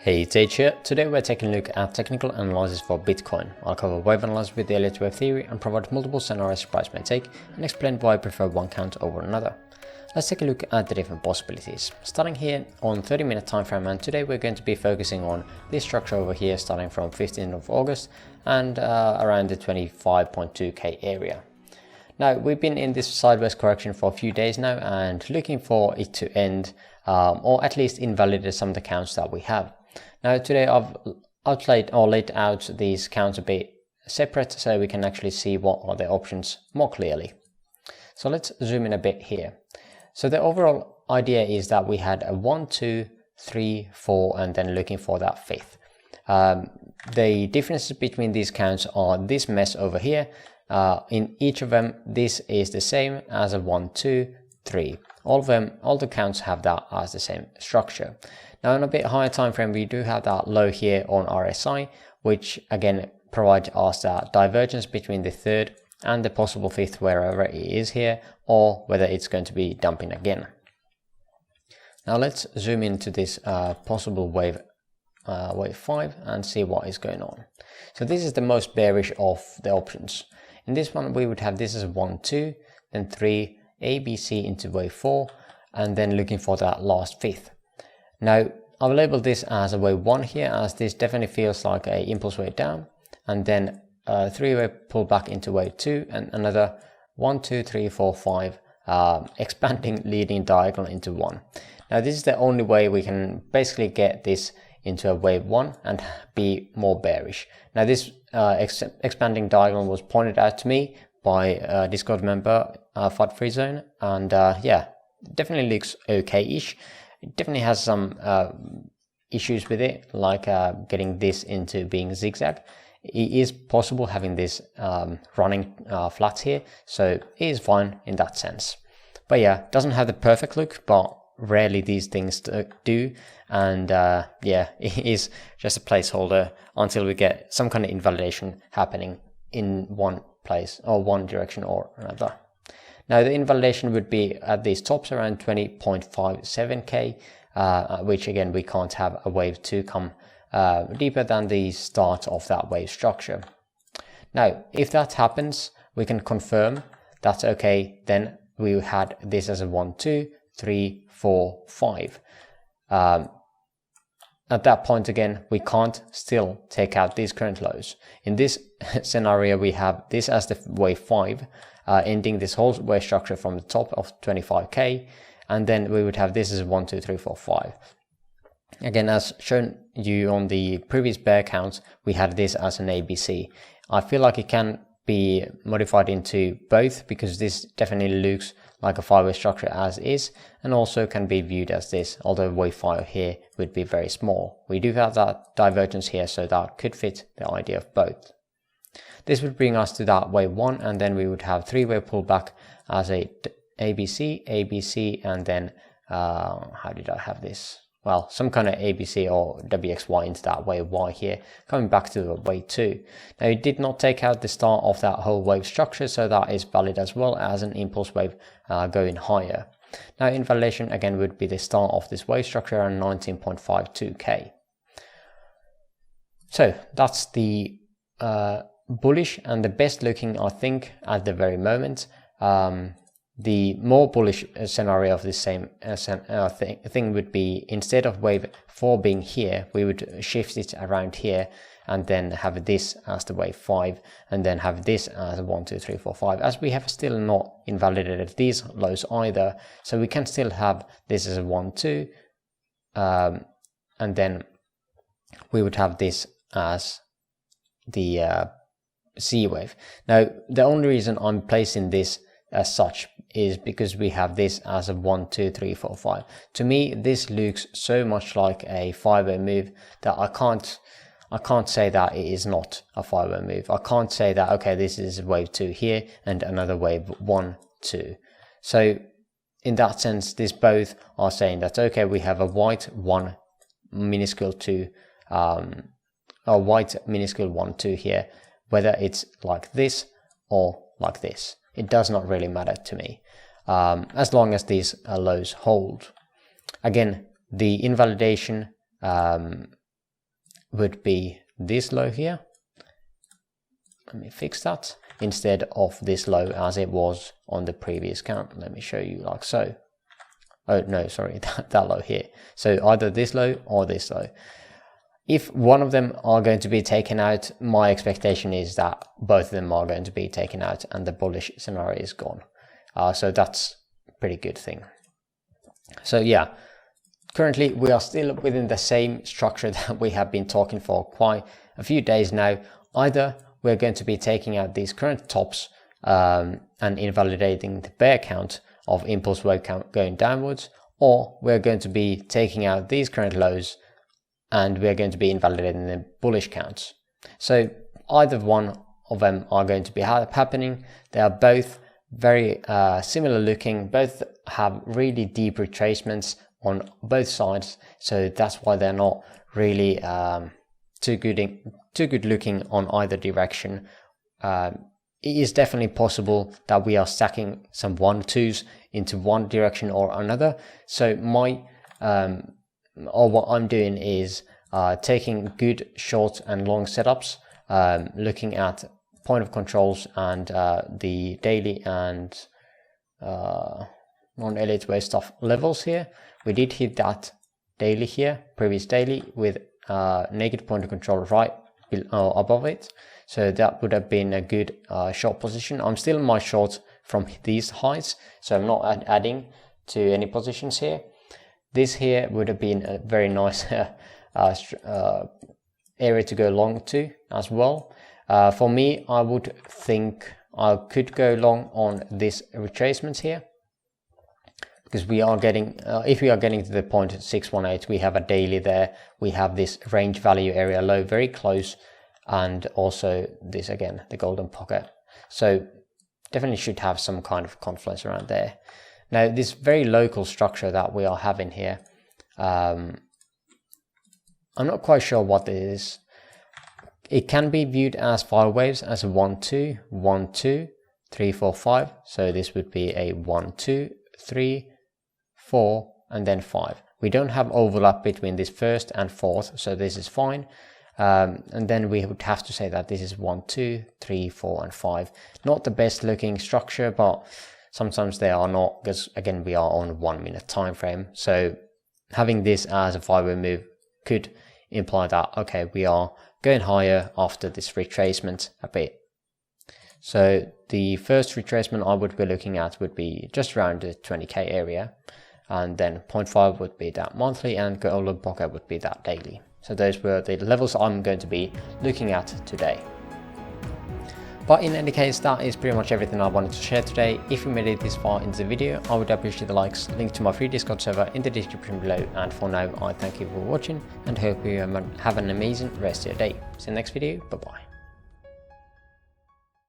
Hey, it's H here. Today we're taking a look at technical analysis for Bitcoin. I'll cover wave analysis with the Elliott Wave theory and provide multiple scenarios price may take and explain why I prefer one count over another. Let's take a look at the different possibilities. Starting here on 30-minute time frame, and today we're going to be focusing on this structure over here starting from 15th of August and around the 25.2k area. Now, we've been in this sideways correction for a few days now and looking for it to end or at least invalidate some of the counts that we have. Now today I've laid out these counts a bit separate so we can actually see what are the options more clearly. So let's zoom in a bit here. So the overall idea is that we had a 1, 2, 3, 4 and then looking for that fifth. The differences between these counts are this mess over here. In each of them this is the same as a 1, 2, 3. All the counts have that as the same structure. Now on a bit higher time frame we do have that low here on RSI, which again provides us that divergence between the third and the possible fifth wherever it is here, or whether it's going to be dumping again. Now let's zoom into this possible wave 5 and see what is going on. So this is the most bearish of the options. In this one we would have this as 1, 2, then 3, ABC into wave 4, and then looking for that last fifth. Now I've labeled this as a wave 1 here, as this definitely feels like a impulse wave down, and then a 3-way pull back into wave 2 and another 1, 2, 3, 4, 5 expanding leading diagonal into 1. Now this is the only way we can basically get this into a wave 1 and be more bearish. Now this expanding diagonal was pointed out to me by a Discord member, FUD Free Zone, and yeah, definitely looks okay-ish. It definitely has some issues with it, like getting this into being zigzag. It is possible having this running flat here, so it is fine in that sense. But yeah, doesn't have the perfect look, but rarely these things do, and yeah, it is just a placeholder until we get some kind of invalidation happening in one place or one direction or another. Now the invalidation would be at these tops around 20.57k, which again we can't have a wave 2 come deeper than the start of that wave structure. Now if that happens, we can confirm that's okay, then we had this as a 1, 2, 3, 4, 5. At that point again we can't still take out these current lows. In this scenario we have this as the wave 5, ending this whole wave structure from the top of 25k, and then we would have this as 1, 2, 3, 4, 5. Again, as shown you on the previous bear counts, we had this as an ABC. I feel like it can be modified into both, because this definitely looks like a 5-way structure as is, and also can be viewed as this, although wave 5 here would be very small. We do have that divergence here, so that could fit the idea of both. This would bring us to that wave 1, and then we would have 3-way pullback as a ABC, ABC, and then how did I have this? Well, some kind of ABC or WXY into that wave Y here, coming back to the wave 2. Now it did not take out the start of that whole wave structure, so that is valid as well as an impulse wave going higher. Now invalidation again would be the start of this wave structure around 19.52k. So that's the bullish and the best looking, I think, at the very moment. The more bullish scenario of the same thing would be, instead of wave 4 being here, we would shift it around here and then have this as the wave 5, and then have this as 1, 2, 3, 4, 5, as we have still not invalidated these lows either, so we can still have this as a 1, 2, and then we would have this as the C wave. Now the only reason I'm placing this as such is because we have this as a 1, 2, 3, 4, 5. To me this looks so much like a 5-way move that I can't say that it is not a 5-way move. I can't say that okay, this is wave 2 here and another wave 1, 2. So in that sense this both are saying that okay, we have a white 1 minuscule 2 a white minuscule 1, 2 here, whether it's like this or like this. It does not really matter to me, as long as these lows hold. Again, the invalidation would be this low here. Let me fix that, instead of this low as it was on the previous count. Let me show you like so. Oh no, sorry, that low here. So either this low or this low. If one of them are going to be taken out, my expectation is that both of them are going to be taken out and the bullish scenario is gone. So that's a pretty good thing. So yeah, currently we are still within the same structure that we have been talking for quite a few days now. Either we're going to be taking out these current tops and invalidating the bear count of impulse wave count going downwards, or we're going to be taking out these current lows and we're going to be invalidating the bullish counts. So either one of them are going to be happening. They are both very similar looking, both have really deep retracements on both sides, so that's why they're not really too good looking on either direction. It is definitely possible that we are stacking some 1-2s into one direction or another. So my or what I'm doing is taking good short and long setups, looking at point of controls and the daily and non-Elliott Wave stuff levels here. We did hit that daily here, previous daily, with naked point of control right above it. So that would have been a good short position. I'm still in my short from these highs, so I'm not adding to any positions here. This here would have been a very nice area to go long to as well. For me, I would think I could go long on this retracement here, because we are getting, if we are getting to the point 618, we have a daily there, we have this range value area low very close, and also this again, the golden pocket. So definitely should have some kind of confluence around there. Now this very local structure that we are having here, I'm not quite sure what it is. It can be viewed as file waves as a 1-2, 1-2, 3, 4, 5. So this would be a 1, 2, 3, 4, and then 5. We don't have overlap between this first and fourth, so this is fine. And then we would have to say that this is 1, 2, 3, 4, and 5. Not the best looking structure, but sometimes they are not, because again we are on 1 minute time frame. So having this as a 5-way move could imply that, okay, we are going higher after this retracement a bit. So the first retracement I would be looking at would be just around the 20k area, and then 0.5 would be that monthly, and golden pocket would be that daily. So those were the levels I'm going to be looking at today. But in any case, that is pretty much everything I wanted to share today. If you made it this far into the video, I would appreciate the likes. Link to my free Discord server in the description below. And for now, I thank you for watching and hope you have an amazing rest of your day. See you in the next video. Bye bye.